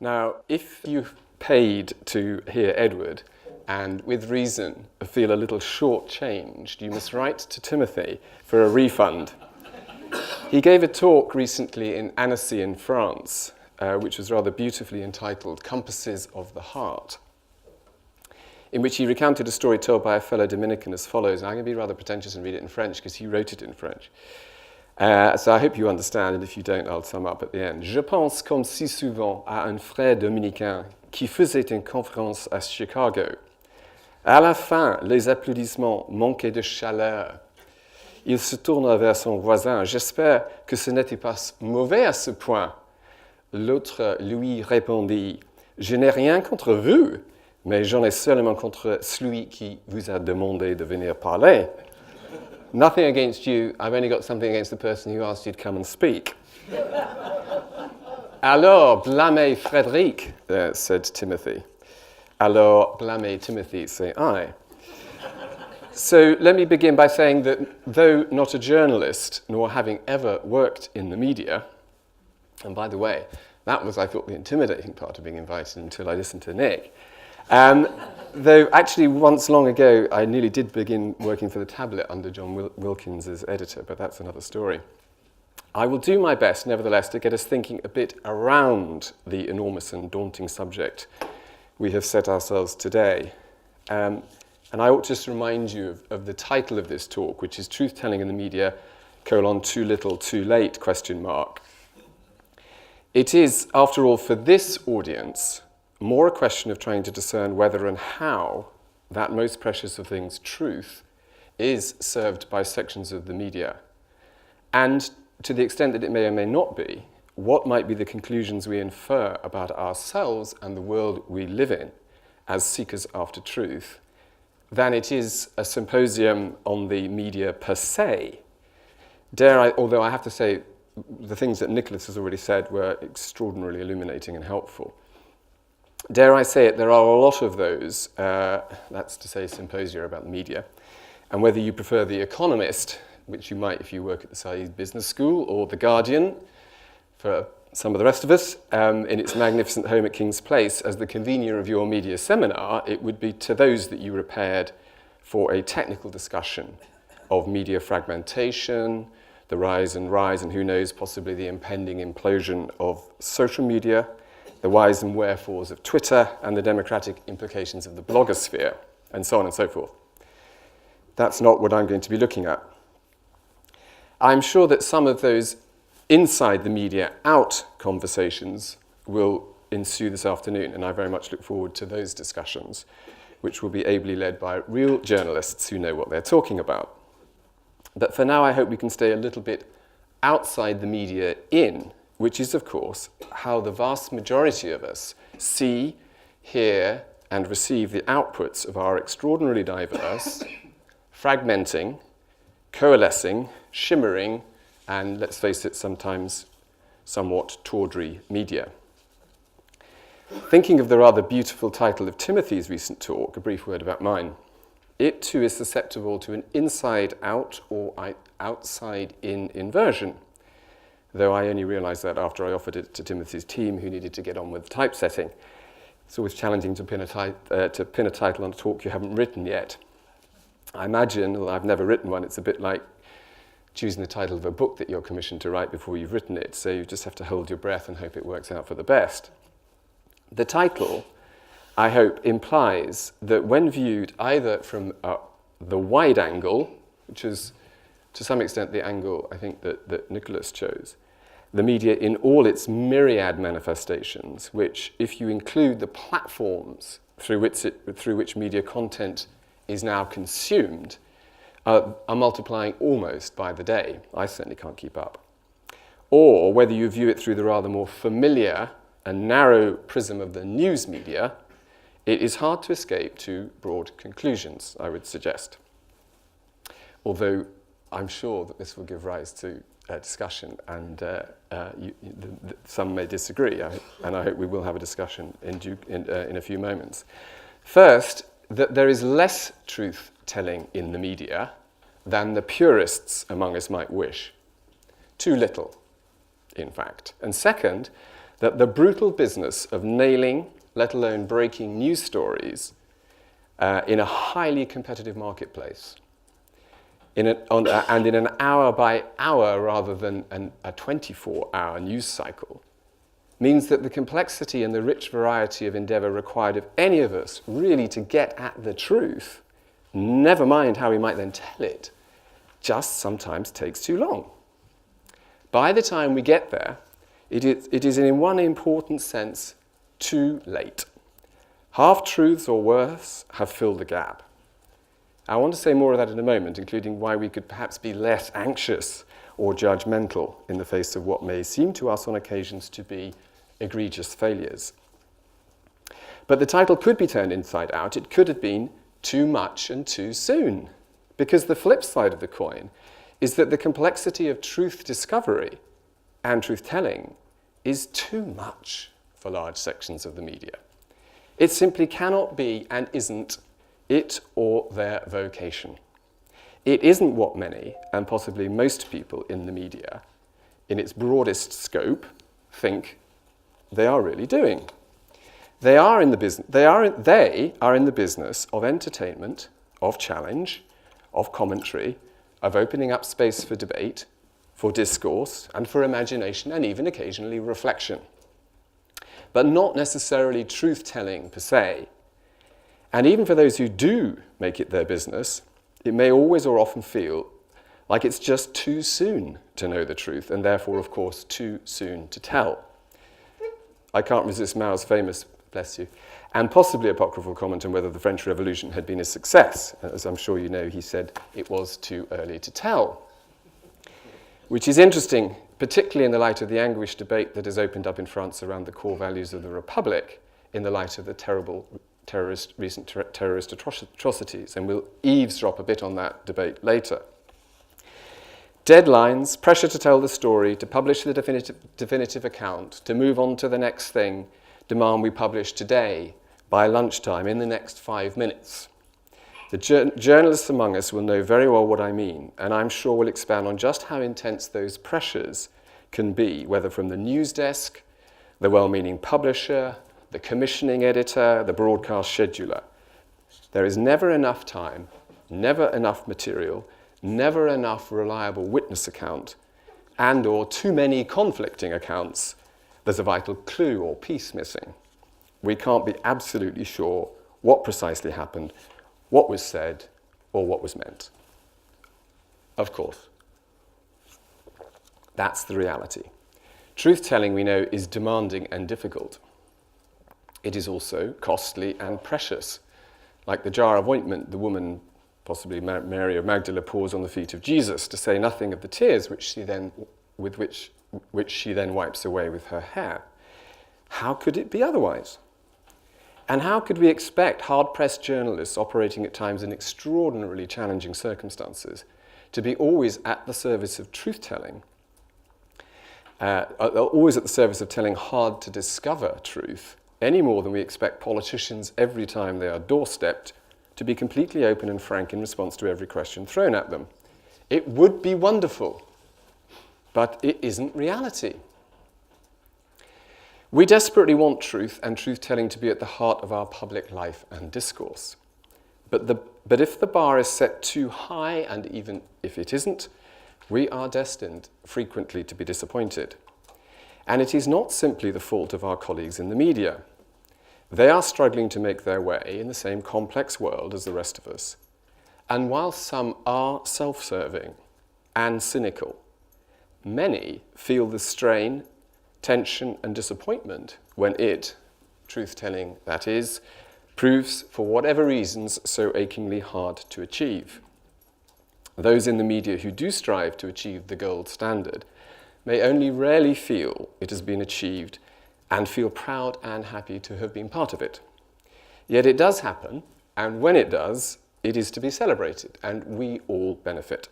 Now, if you've paid to hear Edward, and with reason feel a little short-changed, you must write to Timothy for a refund. He gave a talk recently in Annecy in France, which was rather beautifully entitled Compasses of the Heart, in which he recounted a story told by a fellow Dominican as follows. And I'm going to be rather pretentious and read it in French because he wrote it in French. So I hope you understand, and if you don't, I'll sum up at the end. Je pense comme si souvent à un frère dominicain qui faisait une conférence à Chicago. À la fin, les applaudissements manquaient de chaleur. Il se tourna vers son voisin. J'espère que ce n'était pas mauvais à ce point. L'autre lui répondit, je n'ai rien contre vous, mais j'en ai seulement contre celui qui vous a demandé de venir parler. Nothing against you, I've only got something against the person who asked you to come and speak. Alors, blâmez Frédéric, said Timothy. Alors, blâmez Timothy, say I. So let me begin by saying that though not a journalist, nor having ever worked in the media, and by the way, that was, I thought, the intimidating part of being invited until I listened to Nick. Though actually once long ago I nearly did begin working for the Tablet under John Wilkins as editor, but that's another story. I will do my best, nevertheless, to get us thinking a bit around the enormous and daunting subject we have set ourselves today. And I ought just remind you of the title of this talk, which is Truth-Telling in the Media, too little, too late, ? It is, after all, for this audience, more a question of trying to discern whether and how that most precious of things, truth, is served by sections of the media. And to the extent that it may or may not be, what might be the conclusions we infer about ourselves and the world we live in as seekers after truth, than it is a symposium on the media per se. Although I have to say, the things that Nicholas has already said were extraordinarily illuminating and helpful. Dare I say it, there are a lot of those, that's to say symposia about the media, and whether you prefer The Economist, which you might if you work at the Saïd Business School, or The Guardian, for some of the rest of us, in its magnificent home at King's Place, as the convener of your media seminar, it would be to those that you repaired for a technical discussion of media fragmentation, the rise, and who knows, possibly the impending implosion of social media, the whys and wherefores of Twitter, and the democratic implications of the blogosphere, and so on and so forth. That's not what I'm going to be looking at. I'm sure that some of those inside the media out conversations will ensue this afternoon, and I very much look forward to those discussions, which will be ably led by real journalists who know what they're talking about. But for now, I hope we can stay a little bit outside the media in, which is, of course, how the vast majority of us see, hear, and receive the outputs of our extraordinarily diverse, fragmenting, coalescing, shimmering, and, let's face it, sometimes somewhat tawdry media. Thinking of the rather beautiful title of Timothy's recent talk, a brief word about mine, it too is susceptible to an inside-out or outside-in inversion, though I only realized that after I offered it to Timothy's team, who needed to get on with typesetting. It's always challenging to pin a title on a talk you haven't written yet. I imagine, although I've never written one, it's a bit like choosing the title of a book that you're commissioned to write before you've written it, so you just have to hold your breath and hope it works out for the best. The title, I hope, implies that when viewed either from the wide angle, which is to some extent the angle I think that Nicholas chose, the media in all its myriad manifestations, which, if you include the platforms through which media content is now consumed, are multiplying almost by the day. I certainly can't keep up. Or whether you view it through the rather more familiar and narrow prism of the news media, it is hard to escape to broad conclusions, I would suggest. Although I'm sure that this will give rise to discussion, and some may disagree, and I hope we will have a discussion in a few moments. First, that there is less truth-telling in the media than the purists among us might wish. Too little, in fact. And second, that the brutal business of nailing, let alone breaking news stories in a highly competitive marketplace, and in an hour by hour rather than a 24-hour news cycle, means that the complexity and the rich variety of endeavour required of any of us really to get at the truth, never mind how we might then tell it, just sometimes takes too long. By the time we get there, it is in one important sense too late. Half-truths or worse have filled the gap. I want to say more of that in a moment, including why we could perhaps be less anxious or judgmental in the face of what may seem to us on occasions to be egregious failures. But the title could be turned inside out. It could have been too much and too soon, because the flip side of the coin is that the complexity of truth discovery and truth-telling is too much for large sections of the media. It simply cannot be and isn't it or their vocation. It isn't what many, and possibly most people in the media, in its broadest scope, think they are really doing. They are in the business of entertainment, of challenge, of commentary, of opening up space for debate, for discourse, and for imagination, and even occasionally reflection. But not necessarily truth-telling per se. And even for those who do make it their business, it may always or often feel like it's just too soon to know the truth, and therefore, of course, too soon to tell. I can't resist Mao's famous, bless you, and possibly apocryphal comment on whether the French Revolution had been a success. As I'm sure you know, he said it was too early to tell. Which is interesting, particularly in the light of the anguished debate that has opened up in France around the core values of the Republic, in the light of the terrible recent terrorist atrocities, and we'll eavesdrop a bit on that debate later. Deadlines, pressure to tell the story, to publish the definitive account, to move on to the next thing, demand we publish today, by lunchtime, in the next 5 minutes. The journalists among us will know very well what I mean, and I'm sure will expand on just how intense those pressures can be, whether from the news desk, the well-meaning publisher, the commissioning editor, the broadcast scheduler. There is never enough time, never enough material, never enough reliable witness account, and or too many conflicting accounts. There's a vital clue or piece missing. We can't be absolutely sure what precisely happened, what was said, or what was meant. Of course. That's the reality. Truth-telling, we know, is demanding and difficult. It is also costly and precious. Like the jar of ointment the woman, possibly Mary of Magdala, pours on the feet of Jesus, to say nothing of the tears which she then wipes away with her hair. How could it be otherwise? And how could we expect hard-pressed journalists operating at times in extraordinarily challenging circumstances to be always at the service of truth-telling, always at the service of telling hard-to-discover truth, any more than we expect politicians every time they are doorstepped to be completely open and frank in response to every question thrown at them? It would be wonderful, but it isn't reality. We desperately want truth and truth-telling to be at the heart of our public life and discourse. But if the bar is set too high, and even if it isn't, we are destined frequently to be disappointed. And it is not simply the fault of our colleagues in the media. They are struggling to make their way in the same complex world as the rest of us. And while some are self-serving and cynical, many feel the strain, tension, and disappointment when it, truth-telling that is, proves, for whatever reasons, so achingly hard to achieve. Those in the media who do strive to achieve the gold standard may only rarely feel it has been achieved and feel proud and happy to have been part of it. Yet it does happen, and when it does, it is to be celebrated, and we all benefit.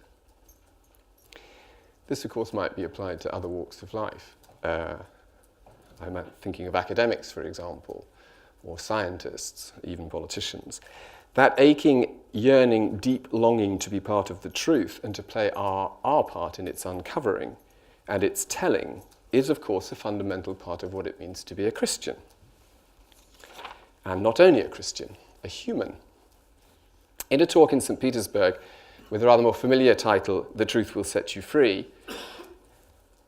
This, of course, might be applied to other walks of life. I'm thinking of academics, for example, or scientists, even politicians. That aching, yearning, deep longing to be part of the truth and to play our part in its uncovering and its telling is, of course, a fundamental part of what it means to be a Christian. And not only a Christian, a human. In a talk in St. Petersburg, with a rather more familiar title, The Truth Will Set You Free,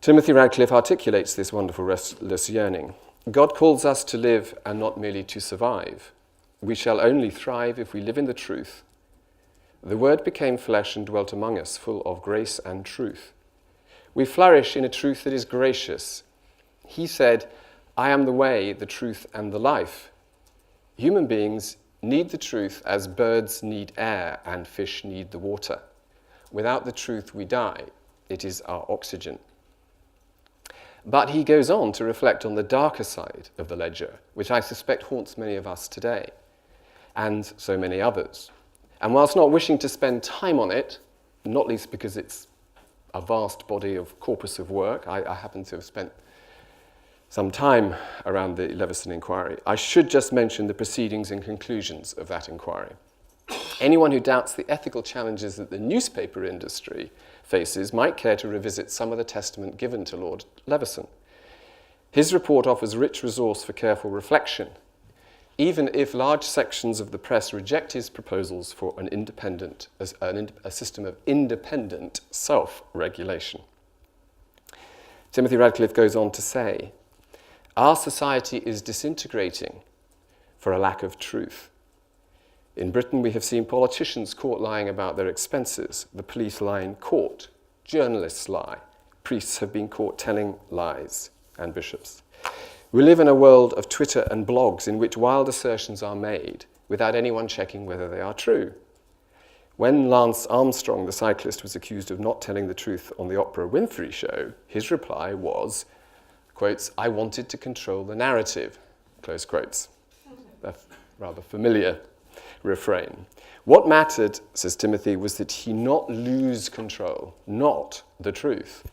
Timothy Radcliffe articulates this wonderful restless yearning. God calls us to live and not merely to survive. We shall only thrive if we live in the truth. The Word became flesh and dwelt among us, full of grace and truth. We flourish in a truth that is gracious. He said, I am the way, the truth, and the life. Human beings need the truth as birds need air and fish need the water. Without the truth, we die. It is our oxygen. But he goes on to reflect on the darker side of the ledger, which I suspect haunts many of us today, and so many others. And whilst not wishing to spend time on it, not least because it's a vast body of corpus of work, I happen to have spent some time around the Leveson Inquiry, I should just mention the proceedings and conclusions of that inquiry. Anyone who doubts the ethical challenges that the newspaper industry faces might care to revisit some of the testament given to Lord Leveson. His report offers rich resource for careful reflection, even if large sections of the press reject his proposals for a system of independent self-regulation. Timothy Radcliffe goes on to say, our society is disintegrating for a lack of truth. In Britain, we have seen politicians caught lying about their expenses, the police lie in court, journalists lie, priests have been caught telling lies, and bishops. We live in a world of Twitter and blogs in which wild assertions are made without anyone checking whether they are true. When Lance Armstrong, the cyclist, was accused of not telling the truth on the Oprah Winfrey show, his reply was, quotes, I wanted to control the narrative, close quotes. A rather familiar refrain. What mattered, says Timothy, was that he not lose control, not the truth.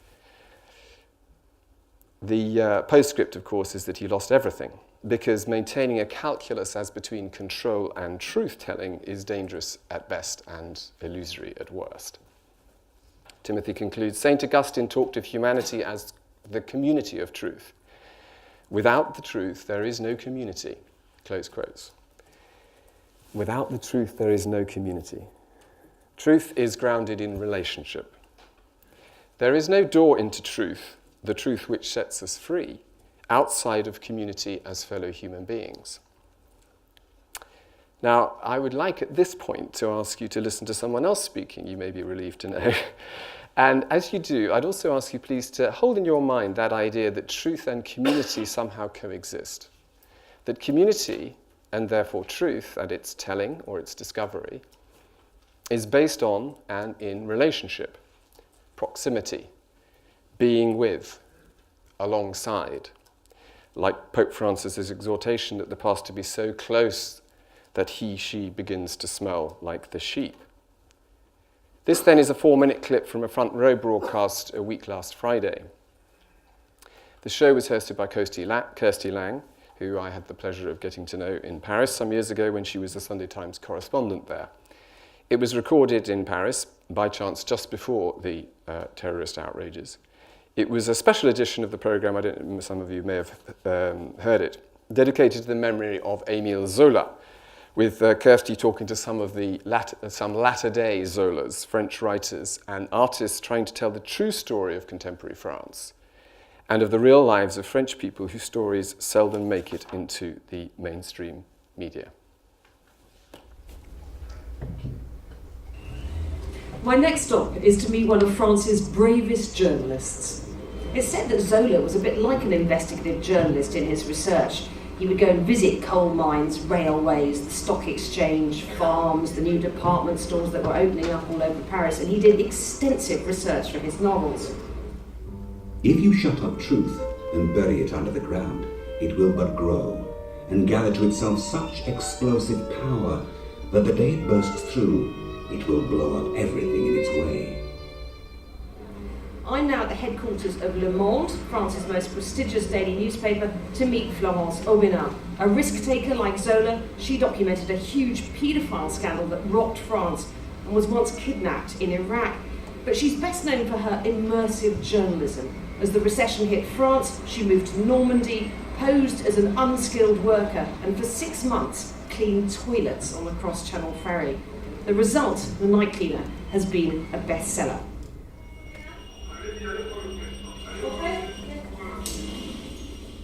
The postscript, of course, is that he lost everything, because maintaining a calculus as between control and truth-telling is dangerous at best and illusory at worst. Timothy concludes, St. Augustine talked of humanity as the community of truth. Without the truth, there is no community, close quotes. Without the truth, there is no community. Truth is grounded in relationship. There is no door into truth, the truth which sets us free, outside of community as fellow human beings. Now, I would like at this point to ask you to listen to someone else speaking, you may be relieved to know. And as you do, I'd also ask you please to hold in your mind that idea that truth and community somehow coexist. That community, and therefore truth and its telling or its discovery, is based on and in relationship, proximity, being with, alongside. Like Pope Francis's exhortation that the pastor be so close that he, she begins to smell like the sheep. This then is a 4-minute clip from a Front Row broadcast a week last Friday. The show was hosted by Kirsty Lang, who I had the pleasure of getting to know in Paris some years ago when she was the Sunday Times correspondent there. It was recorded in Paris, by chance, just before the terrorist outrages. It was a special edition of the programme, some of you may have heard it, dedicated to the memory of Émile Zola, with Kirsty talking to some latter-day Zolas, French writers and artists trying to tell the true story of contemporary France and of the real lives of French people whose stories seldom make it into the mainstream media. My next stop is to meet one of France's bravest journalists. It's said that Zola was a bit like an investigative journalist in his research. He would go and visit coal mines, railways, the stock exchange, farms, the new department stores that were opening up all over Paris, and he did extensive research for his novels. If you shut up truth and bury it under the ground, it will but grow and gather to itself such explosive power that the day it bursts through, it will blow up everything in its way. I'm now at the headquarters of Le Monde, France's most prestigious daily newspaper, to meet Florence Aubenas. A risk-taker like Zola, she documented a huge paedophile scandal that rocked France and was once kidnapped in Iraq. But she's best known for her immersive journalism. As the recession hit France, she moved to Normandy, posed as an unskilled worker, and for 6 months cleaned toilets on the cross-channel ferry. The result, The Night Cleaner, has been a bestseller.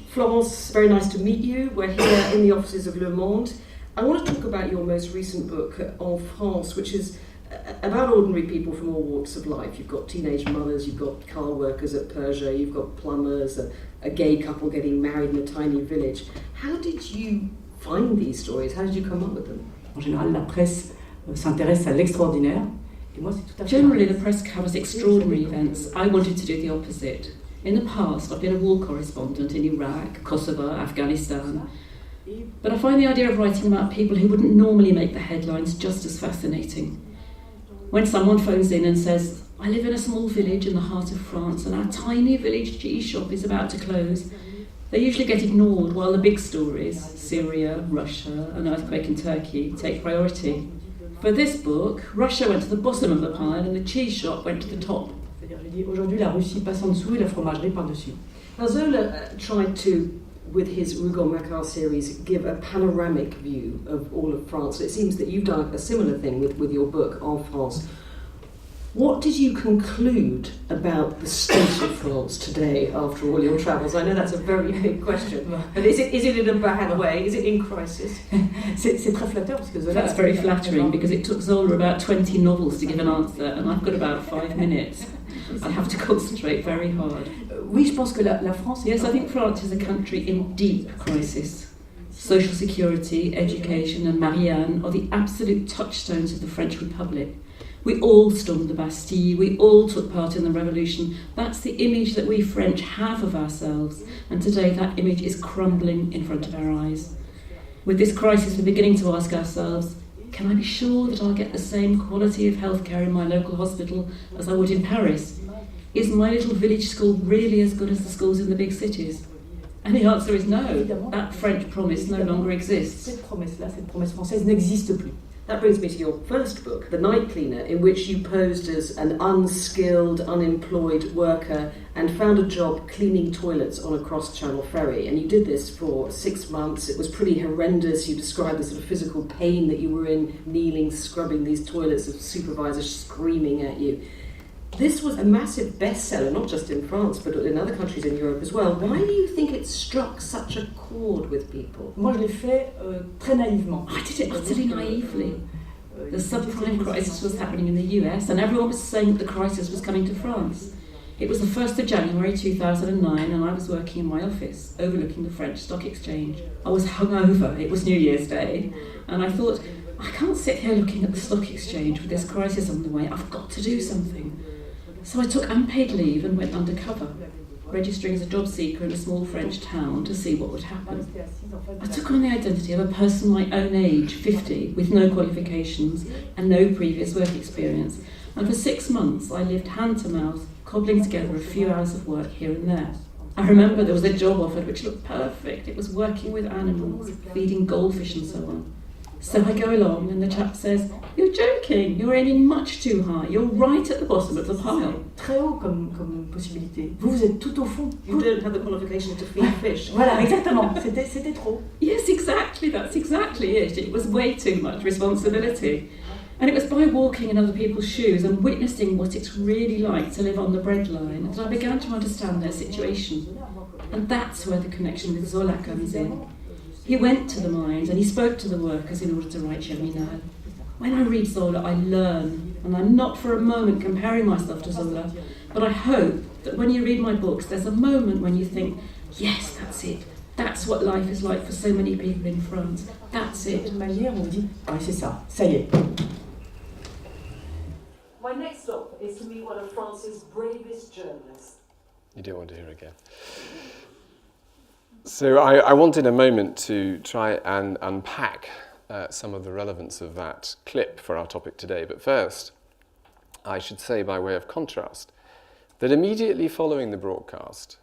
Florence, very nice to meet you. We're here in the offices of Le Monde. I want to talk about your most recent book, En France, which is about ordinary people from all walks of life. You've got teenage mothers, you've got car workers at Perger, you've got plumbers, a gay couple getting married in a tiny village. How did you find these stories? How did you come up with them? En général, la presse s'intéresse à l'extraordinaire. Et moi, c'est tout à fait Generally, the press covers extraordinary events. I wanted to do the opposite. In the past, I've been a war correspondent in Iraq, Kosovo, Afghanistan. But I find the idea of writing about people who wouldn't normally make the headlines just as fascinating. When someone phones in and says, I live in a small village in the heart of France and our tiny village cheese shop is about to close, they usually get ignored while the big stories, Syria, Russia, an earthquake in Turkey, take priority. For this book, Russia went to the bottom of the pile and the cheese shop went to the top. C'est-à-dire, je dis, aujourd'hui, la Russie passe en dessous et la fromagerie par-dessus. Now, Zola tried to, with his Rougon-Macquart series, give a panoramic view of all of France. It seems that you've done a similar thing with your book, En France. What did you conclude about the state of France today after all your travels? I know that's a very big question, but is it in a bad way? Is it in crisis? C'est très flatteur parce que Zola. That's very flattering because it took Zola about 20 novels to give an answer and I've got about 5 minutes. I have to concentrate very hard. Oui, je pense que la France. Yes, I think France is a country in deep crisis. Social security, education and Marianne are the absolute touchstones of the French Republic. We all stormed the Bastille, we all took part in the revolution. That's the image that we French have of ourselves, and today that image is crumbling in front of our eyes. With this crisis, we're beginning to ask ourselves, can I be sure that I'll get the same quality of healthcare in my local hospital as I would in Paris? Is my little village school really as good as the schools in the big cities? And the answer is no. That French promise no longer exists. Cette promesse-là, cette promesse française n'existe plus. That brings me to your first book, The Night Cleaner, in which you posed as an unskilled, unemployed worker and found a job cleaning toilets on a cross-channel ferry. And you did this for 6 months. It was pretty horrendous. You described the sort of physical pain that you were in, kneeling, scrubbing these toilets, of supervisors screaming at you. This was a massive bestseller, not just in France, but in other countries in Europe as well. Why do you think it struck such a chord with people? Moi, je l'ai fait très naïvement. I did it utterly naively. The subprime crisis was happening in the US and everyone was saying that the crisis was coming to France. It was the 1st of January 2009 and I was working in my office overlooking the French Stock Exchange. I was hungover, it was New Year's Day, and I thought, I can't sit here looking at the Stock Exchange with this crisis on the way, I've got to do something. So I took unpaid leave and went undercover, registering as a job seeker in a small French town to see what would happen. I took on the identity of a person my own age, 50, with no qualifications and no previous work experience. And for 6 months I lived hand to mouth, cobbling together a few hours of work here and there. I remember there was a job offered which looked perfect. It was working with animals, feeding goldfish and so on. So I go along and the chap says, you're joking, you're aiming much too high, you're right at the bottom of the pile. Très haut comme possibilité. Vous êtes tout au fond. You don't have the qualification to feed fish. Voilà, exactement. C'était trop. Yes, exactly, that's exactly it. It was way too much responsibility. And it was by walking in other people's shoes and witnessing what it's really like to live on the breadline that I began to understand their situation. And that's where the connection with Zola comes in. He went to the mines and he spoke to the workers in order to write Germinal. When I read Zola, I learn, and I'm not for a moment comparing myself to Zola, but I hope that when you read my books, there's a moment when you think, yes, that's it. That's what life is like for so many people in France. That's it. De manière, on dit, ouais, c'est ça, ça y est. My next stop is to meet one of France's bravest journalists. You don't want to hear again. So I wanted a moment to try and unpack some of the relevance of that clip for our topic today. But first, I should say by way of contrast, that immediately following the broadcast,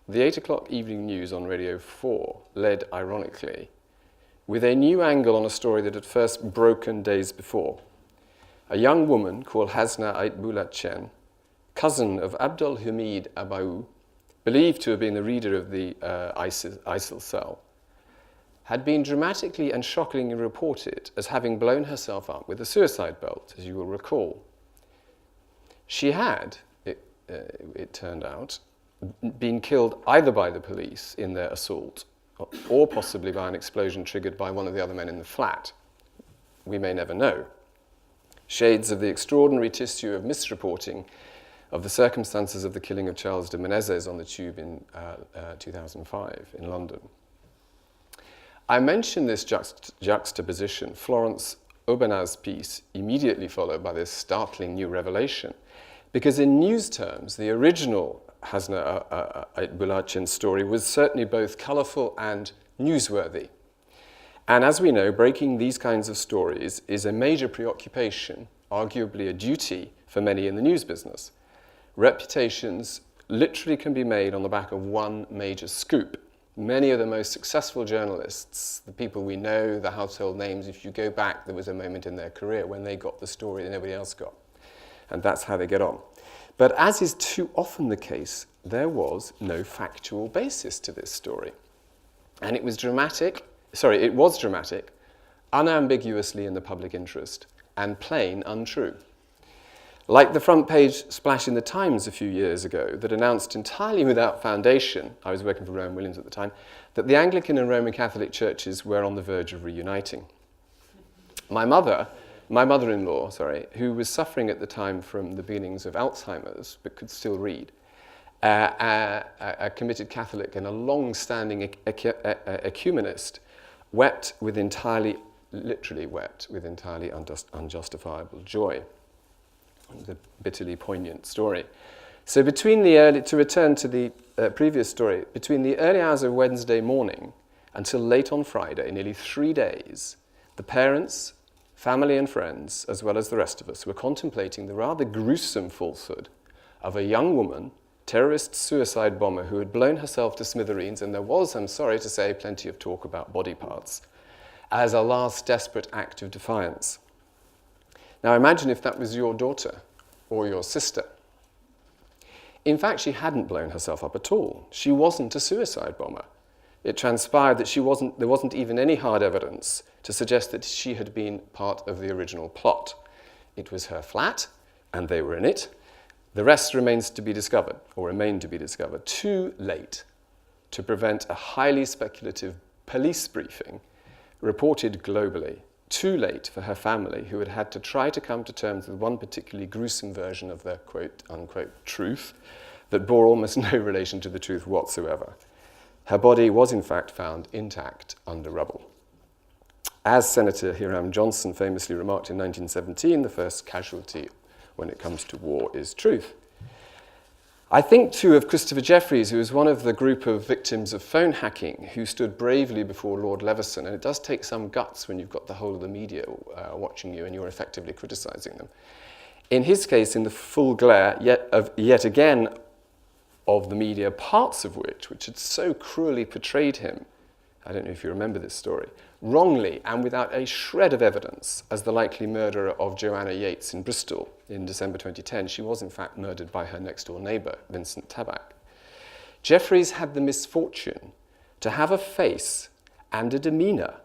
the 8 o'clock evening news on Radio 4 led, ironically, with a new angle on a story that had first broken days before. A young woman called Hasna Ait Boulat Chen cousin of Abdul Hamid Abaou, believed to have been the reader of the ISIL cell, had been dramatically and shockingly reported as having blown herself up with a suicide belt, as you will recall. She had, it turned out, been killed either by the police in their assault or possibly by an explosion triggered by one of the other men in the flat. We may never know. Shades of the extraordinary tissue of misreporting of the circumstances of the killing of Charles de Menezes on the tube in 2005 in London. I mention this juxtaposition, Florence Aubenas' piece, immediately followed by this startling new revelation, because in news terms, the original Hasna Bulachin's story was certainly both colourful and newsworthy. And as we know, breaking these kinds of stories is a major preoccupation, arguably a duty for many in the news business. Reputations literally can be made on the back of one major scoop. Many of the most successful journalists, the people we know, the household names, if you go back, there was a moment in their career when they got the story that nobody else got. And that's how they get on. But as is too often the case, there was no factual basis to this story. And it was dramatic, unambiguously in the public interest, and plain untrue. Like the front page splash in the Times a few years ago that announced entirely without foundation, I was working for Rowan Williams at the time, that the Anglican and Roman Catholic churches were on the verge of reuniting. My mother-in-law, who was suffering at the time from the beginnings of Alzheimer's but could still read, a committed Catholic and a long-standing ecumenist, literally wept with entirely unjustifiable joy. It was a bitterly poignant story. So to return to the previous story, between the early hours of Wednesday morning until late on Friday, nearly 3 days, the parents, family and friends, as well as the rest of us, were contemplating the rather gruesome falsehood of a young woman, terrorist suicide bomber who had blown herself to smithereens, and there was, I'm sorry to say, plenty of talk about body parts, as a last desperate act of defiance. Now imagine if that was your daughter or your sister. In fact, she hadn't blown herself up at all. She wasn't a suicide bomber. It transpired that there wasn't even any hard evidence to suggest that she had been part of the original plot. It was her flat, and they were in it. The rest remained to be discovered, too late to prevent a highly speculative police briefing reported globally. Too late for her family, who had had to try to come to terms with one particularly gruesome version of the quote-unquote truth that bore almost no relation to the truth whatsoever. Her body was in fact found intact under rubble. As Senator Hiram Johnson famously remarked in 1917, the first casualty when it comes to war is truth. I think too of Christopher Jeffries, who was one of the group of victims of phone hacking who stood bravely before Lord Leveson, and it does take some guts when you've got the whole of the media watching you and you're effectively criticising them. In his case, in the full glare, yet again of the media, parts of which had so cruelly portrayed him, I don't know if you remember this story, wrongly and without a shred of evidence as the likely murderer of Joanna Yates in Bristol in December 2010. She was in fact murdered by her next-door neighbour, Vincent Tabak. Jeffries had the misfortune to have a face and a demeanour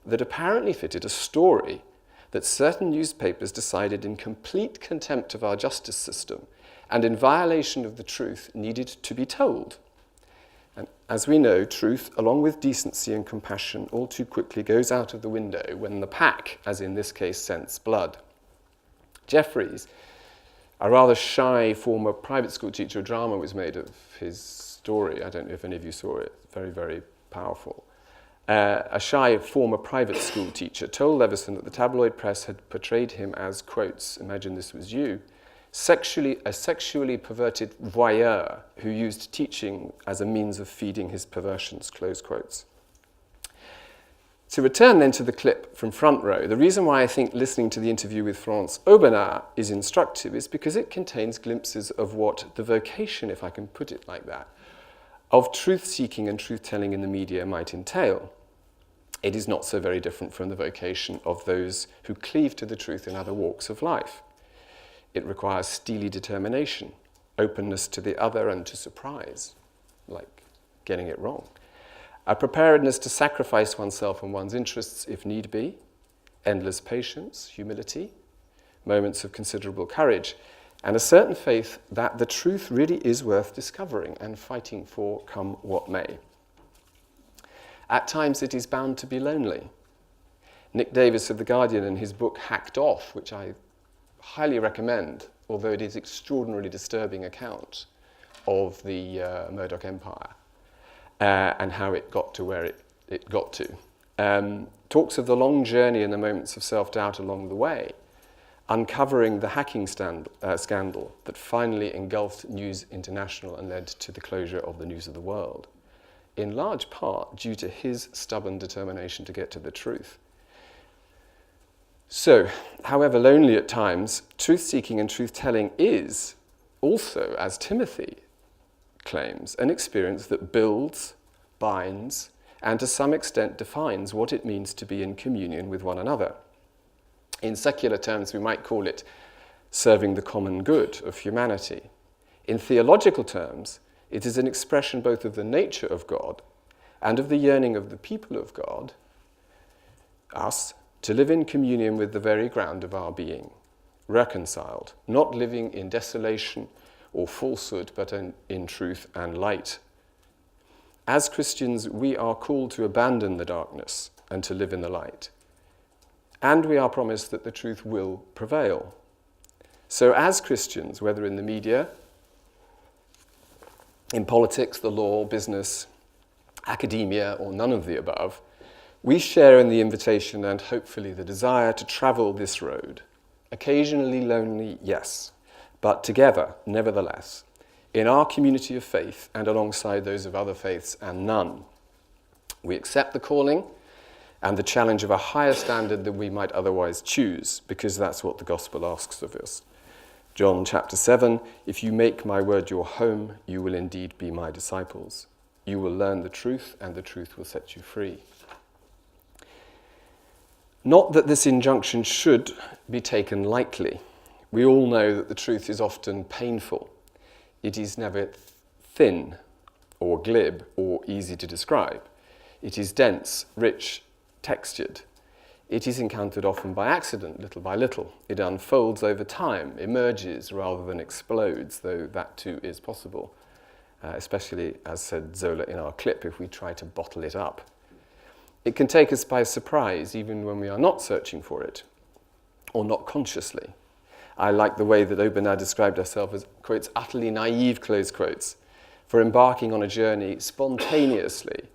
that apparently fitted a story that certain newspapers decided in complete contempt of our justice system and in violation of the truth needed to be told. And as we know, truth, along with decency and compassion, all too quickly goes out of the window when the pack, as in this case, scents blood. Jeffries, a rather shy former private school teacher of drama, was made of his story. I don't know if any of you saw it. Very, very powerful. A shy former private school teacher told Leveson that the tabloid press had portrayed him as, quotes, imagine this was you, a sexually perverted voyeur who used teaching as a means of feeding his perversions, close quotes. To return then to the clip from Front Row, the reason why I think listening to the interview with Florence Aubenas is instructive is because it contains glimpses of what the vocation, if I can put it like that, of truth-seeking and truth-telling in the media might entail. It is not so very different from the vocation of those who cleave to the truth in other walks of life. It requires steely determination, openness to the other and to surprise, like getting it wrong. A preparedness to sacrifice oneself and one's interests if need be, endless patience, humility, moments of considerable courage, and a certain faith that the truth really is worth discovering and fighting for come what may. At times it is bound to be lonely. Nick Davis of The Guardian, in his book Hacked Off, which I highly recommend, although it is an extraordinarily disturbing account of the Murdoch empire and how it got to where it got to, talks of the long journey and the moments of self-doubt along the way, uncovering the hacking scandal that finally engulfed News International and led to the closure of the News of the World, in large part due to his stubborn determination to get to the truth. So, however lonely at times, truth-seeking and truth-telling is also, as Timothy claims, an experience that builds, binds, and to some extent defines what it means to be in communion with one another. In secular terms, we might call it serving the common good of humanity. In theological terms, it is an expression both of the nature of God and of the yearning of the people of God, us, to live in communion with the very ground of our being, reconciled, not living in desolation or falsehood, but in truth and light. As Christians, we are called to abandon the darkness and to live in the light. And we are promised that the truth will prevail. So as Christians, whether in the media, in politics, the law, business, academia, or none of the above, we share in the invitation and hopefully the desire to travel this road. Occasionally lonely, yes, but together, nevertheless, in our community of faith and alongside those of other faiths and none. We accept the calling and the challenge of a higher standard than we might otherwise choose, because that's what the gospel asks of us. John chapter 7, if you make my word your home, you will indeed be my disciples. You will learn the truth, and the truth will set you free. Not that this injunction should be taken lightly. We all know that the truth is often painful. It is never thin or glib or easy to describe. It is dense, rich, textured. It is encountered often by accident, little by little. It unfolds over time, emerges rather than explodes, though that too is possible, especially, as said Zola in our clip, if we try to bottle it up. It can take us by surprise, even when we are not searching for it, or not consciously. I like the way that Aubenas described herself as, quotes, utterly naive, close quotes, for embarking on a journey spontaneously,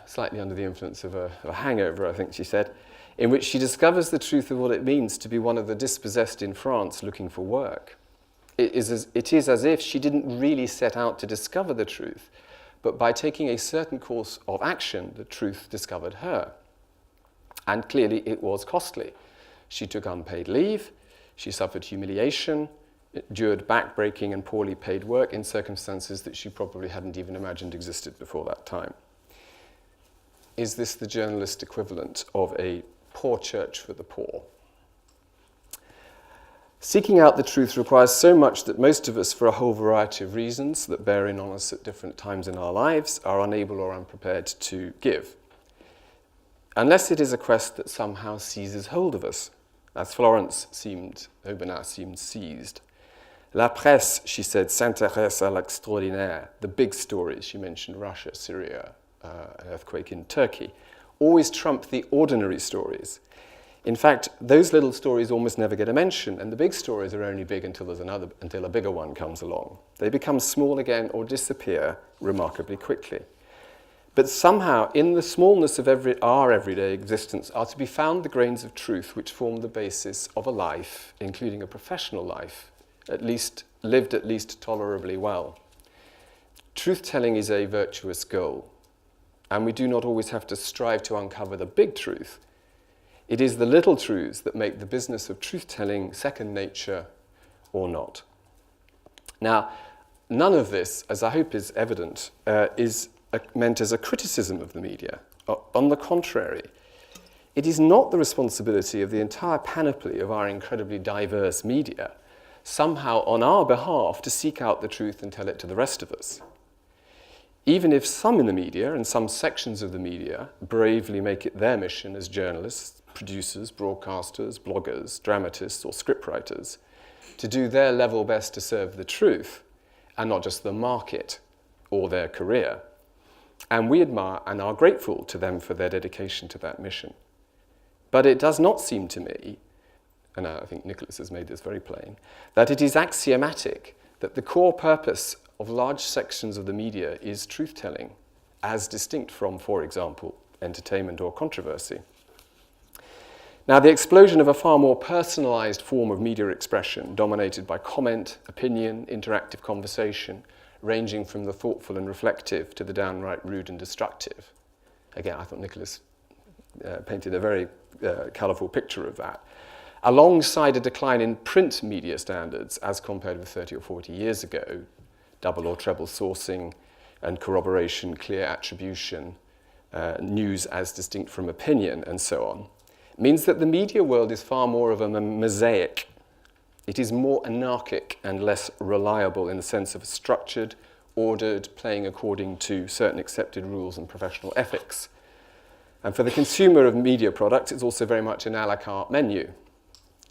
slightly under the influence of a hangover, I think she said, in which she discovers the truth of what it means to be one of the dispossessed in France looking for work. It is as if she didn't really set out to discover the truth, but by taking a certain course of action, the truth discovered her. And clearly it was costly. She took unpaid leave, she suffered humiliation, endured backbreaking and poorly paid work in circumstances that she probably hadn't even imagined existed before that time. Is this the journalist equivalent of a poor church for the poor? Seeking out the truth requires so much that most of us, for a whole variety of reasons that bear in on us at different times in our lives, are unable or unprepared to give. Unless it is a quest that somehow seizes hold of us, as Aubenas seemed seized. La presse, she said, s'intéresse à l'extraordinaire. The big stories, she mentioned Russia, Syria, an earthquake in Turkey, always trump the ordinary stories. In fact, those little stories almost never get a mention, and the big stories are only big until a bigger one comes along. They become small again or disappear remarkably quickly. But somehow, in the smallness of our everyday existence, are to be found the grains of truth which form the basis of a life, including a professional life, lived at least tolerably well. Truth-telling is a virtuous goal, and we do not always have to strive to uncover the big truth. It is the little truths that make the business of truth-telling second nature or not. Now, none of this, as I hope is evident, is meant as a criticism of the media. On the contrary, it is not the responsibility of the entire panoply of our incredibly diverse media somehow on our behalf to seek out the truth and tell it to the rest of us. Even if some in the media and some sections of the media bravely make it their mission as journalists, producers, broadcasters, bloggers, dramatists, or scriptwriters to do their level best to serve the truth and not just the market or their career. And we admire and are grateful to them for their dedication to that mission. But it does not seem to me, and I think Nicholas has made this very plain, that it is axiomatic that the core purpose of large sections of the media is truth-telling, as distinct from, for example, entertainment or controversy. Now, the explosion of a far more personalized form of media expression, dominated by comment, opinion, interactive conversation, ranging from the thoughtful and reflective to the downright rude and destructive. Again, I thought Nicholas painted a very colourful picture of that, alongside a decline in print media standards as compared with 30 or 40 years ago, double or treble sourcing and corroboration, clear attribution, news as distinct from opinion, and so on, means that the media world is far more of a mosaic. It is more anarchic and less reliable in the sense of structured, ordered, playing according to certain accepted rules and professional ethics. And for the consumer of media products, it's also very much an a la carte menu.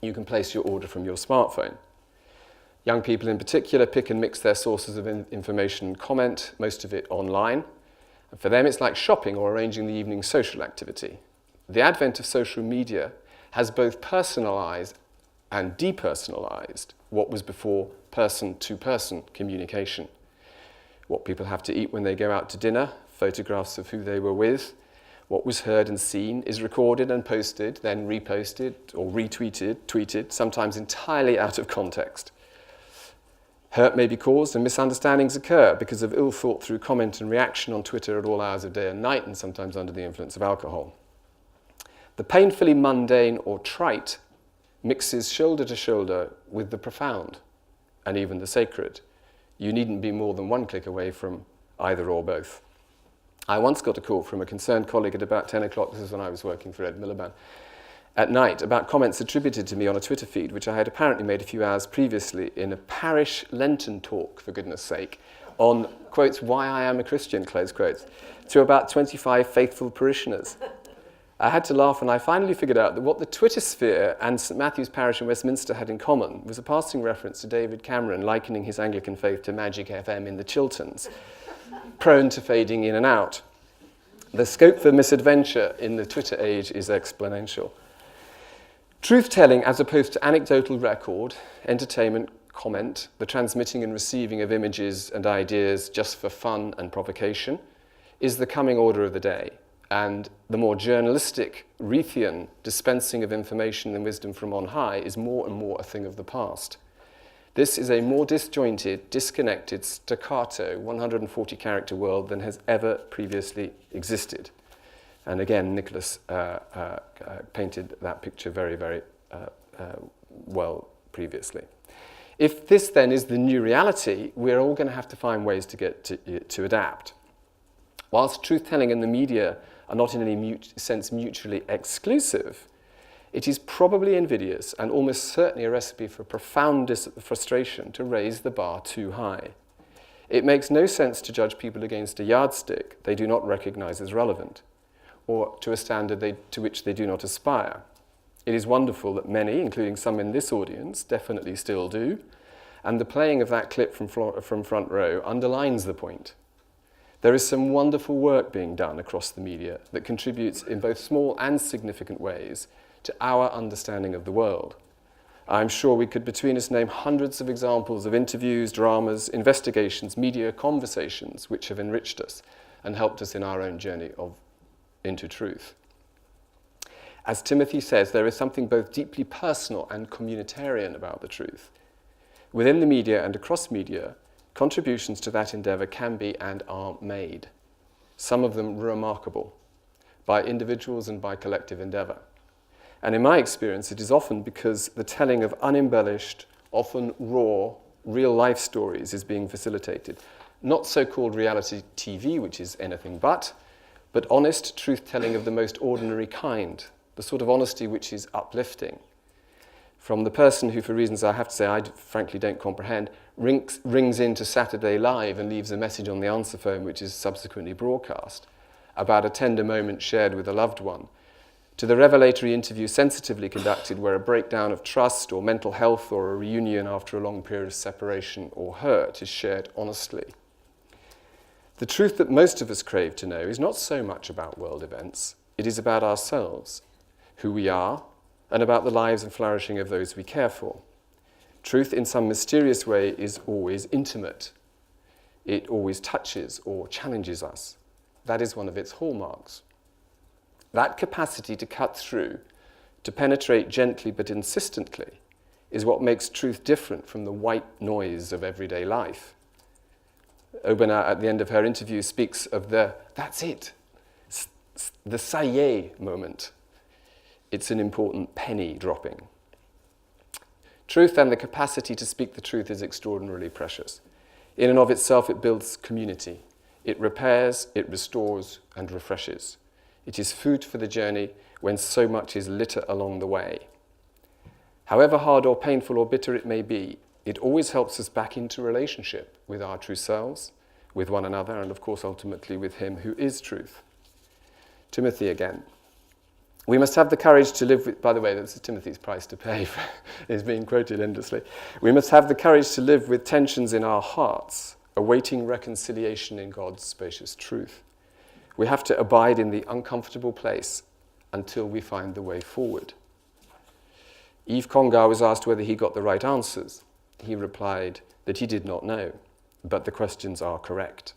You can place your order from your smartphone. Young people in particular pick and mix their sources of information and comment, most of it online. And for them, it's like shopping or arranging the evening social activity. The advent of social media has both personalized and depersonalized what was before person-to-person communication. What people have to eat when they go out to dinner, photographs of who they were with, what was heard and seen is recorded and posted, then reposted or retweeted, tweeted, sometimes entirely out of context. Hurt may be caused and misunderstandings occur because of ill thought through comment and reaction on Twitter at all hours of day and night, and sometimes under the influence of alcohol. The painfully mundane or trite mixes shoulder to shoulder with the profound and even the sacred. You needn't be more than one click away from either or both. I once got a call from a concerned colleague at about 10 o'clock, this is when I was working for Ed Miliband, at night about comments attributed to me on a Twitter feed, which I had apparently made a few hours previously in a parish Lenten talk, for goodness sake, on, quotes, why I am a Christian, close quotes, to about 25 faithful parishioners. I had to laugh, and I finally figured out that what the Twitter sphere and St Matthew's Parish in Westminster had in common was a passing reference to David Cameron likening his Anglican faith to Magic FM in the Chilterns, prone to fading in and out. The scope for misadventure in the Twitter age is exponential. Truth-telling, as opposed to anecdotal record, entertainment, comment, the transmitting and receiving of images and ideas just for fun and provocation, is the coming order of the day. And the more journalistic, Reithian dispensing of information and wisdom from on high is more and more a thing of the past. This is a more disjointed, disconnected, staccato, 140-character world than has ever previously existed. And again, Nicholas painted that picture very, very well previously. If this then is the new reality, we're all going to have to find ways to get to adapt. Whilst truth-telling and the media are not in any sense mutually exclusive, it is probably invidious and almost certainly a recipe for profound frustration to raise the bar too high. It makes no sense to judge people against a yardstick they do not recognize as relevant, or to a standard to which they do not aspire. It is wonderful that many, including some in this audience, definitely still do, and the playing of that clip from Front Row underlines the point. There is some wonderful work being done across the media that contributes in both small and significant ways to our understanding of the world. I'm sure we could between us name hundreds of examples of interviews, dramas, investigations, media conversations which have enriched us and helped us in our own journey into truth. As Timothy says, there is something both deeply personal and communitarian about the truth. Within the media and across media, contributions to that endeavour can be and are made, some of them remarkable, by individuals and by collective endeavour. And in my experience, it is often because the telling of unembellished, often raw, real-life stories is being facilitated. Not so-called reality TV, which is anything but honest truth-telling of the most ordinary kind, the sort of honesty which is uplifting. from the person who, for reasons I have to say I frankly don't comprehend, rings into Saturday Live and leaves a message on the answer phone which is subsequently broadcast about a tender moment shared with a loved one, to the revelatory interview sensitively conducted where a breakdown of trust or mental health or a reunion after a long period of separation or hurt is shared honestly. The truth that most of us crave to know is not so much about world events, it is about ourselves, who we are, and about the lives and flourishing of those we care for. Truth in some mysterious way is always intimate. It always touches or challenges us. That is one of its hallmarks. That capacity to cut through, to penetrate gently but insistently, is what makes truth different from the white noise of everyday life. Obana, at the end of her interview, speaks of the "that's it," the "ça y est" moment. It's an important penny dropping. Truth and the capacity to speak the truth is extraordinarily precious. In and of itself, it builds community. It repairs, it restores, and refreshes. It is food for the journey when so much is litter along the way. However hard or painful or bitter it may be, it always helps us back into relationship with our true selves, with one another, and of course ultimately with him who is truth. Timothy again. We must have the courage to live with, by the way, that's Timothy's price to pay, is being quoted endlessly. We must have the courage to live with tensions in our hearts, awaiting reconciliation in God's spacious truth. We have to abide in the uncomfortable place until we find the way forward. Yves Congar was asked whether he got the right answers. He replied that he did not know, but the questions are correct.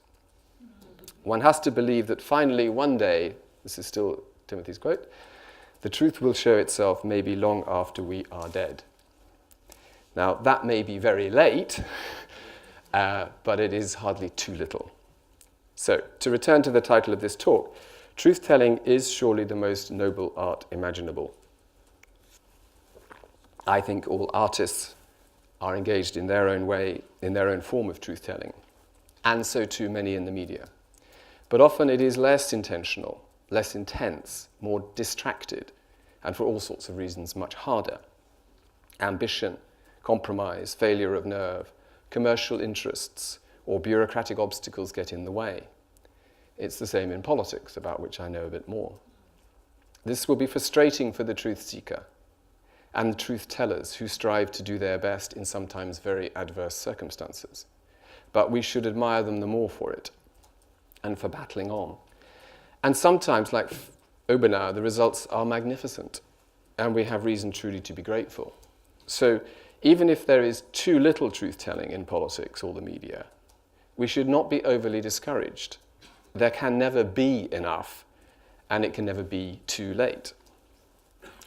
One has to believe that finally one day, this is still Timothy's quote, the truth will show itself maybe long after we are dead. Now, that may be very late, but it is hardly too little. So, to return to the title of this talk, truth-telling is surely the most noble art imaginable. I think all artists are engaged in their own way, in their own form of truth-telling, and so too many in the media. But often it is less intentional, less intense, more distracted, and for all sorts of reasons much harder. Ambition, compromise, failure of nerve, commercial interests, or bureaucratic obstacles get in the way. It's the same in politics, about which I know a bit more. This will be frustrating for the truth seeker and the truth tellers who strive to do their best in sometimes very adverse circumstances. But we should admire them the more for it and for battling on. And sometimes, like Obana, the results are magnificent, and we have reason truly to be grateful. So even if there is too little truth-telling in politics or the media, we should not be overly discouraged. There can never be enough, and it can never be too late.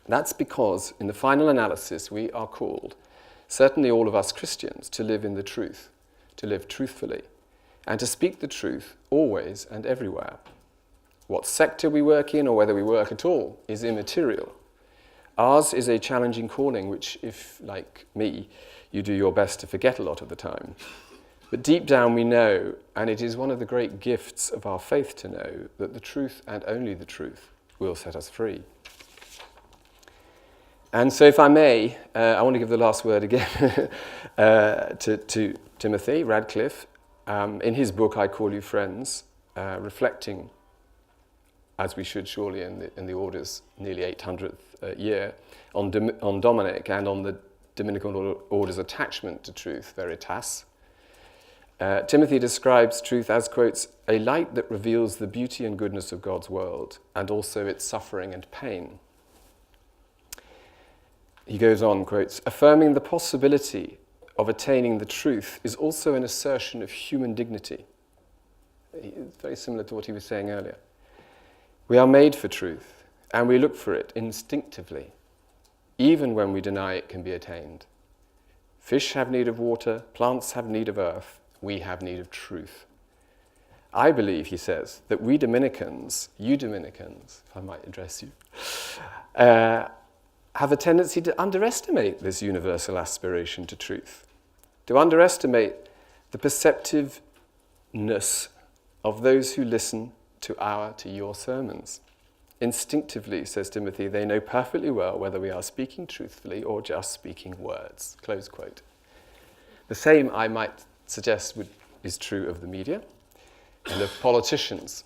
That's because, in the final analysis, we are called, certainly all of us Christians, to live in the truth, to live truthfully, and to speak the truth always and everywhere. What sector we work in, or whether we work at all, is immaterial. Ours is a challenging calling which, if, like me, you do your best to forget a lot of the time. But deep down we know, and it is one of the great gifts of our faith to know, that the truth and only the truth will set us free. And so if I may, I want to give the last word again to Timothy Radcliffe. In his book, I Call You Friends, reflecting, as we should surely in the Order's nearly 800th year, on Dominic and on the Dominican Order's attachment to truth, veritas. Timothy describes truth as, quotes, a light that reveals the beauty and goodness of God's world and also its suffering and pain. He goes on, quotes, affirming the possibility of attaining the truth is also an assertion of human dignity. It's very similar to what he was saying earlier. We are made for truth, and we look for it instinctively, even when we deny it can be attained. Fish have need of water, plants have need of earth, we have need of truth. I believe, he says, that we Dominicans, you Dominicans, if I might address you, have a tendency to underestimate this universal aspiration to truth, to underestimate the perceptiveness of those who listen to your sermons. Instinctively, says Timothy, they know perfectly well whether we are speaking truthfully or just speaking words. Close quote. The same, I might suggest, is true of the media and of politicians.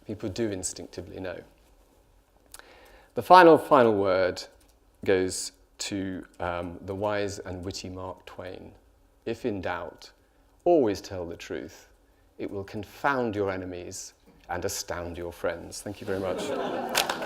People do instinctively know. The final word goes to the wise and witty Mark Twain. If in doubt, always tell the truth. It will confound your enemies and astound your friends. Thank you very much.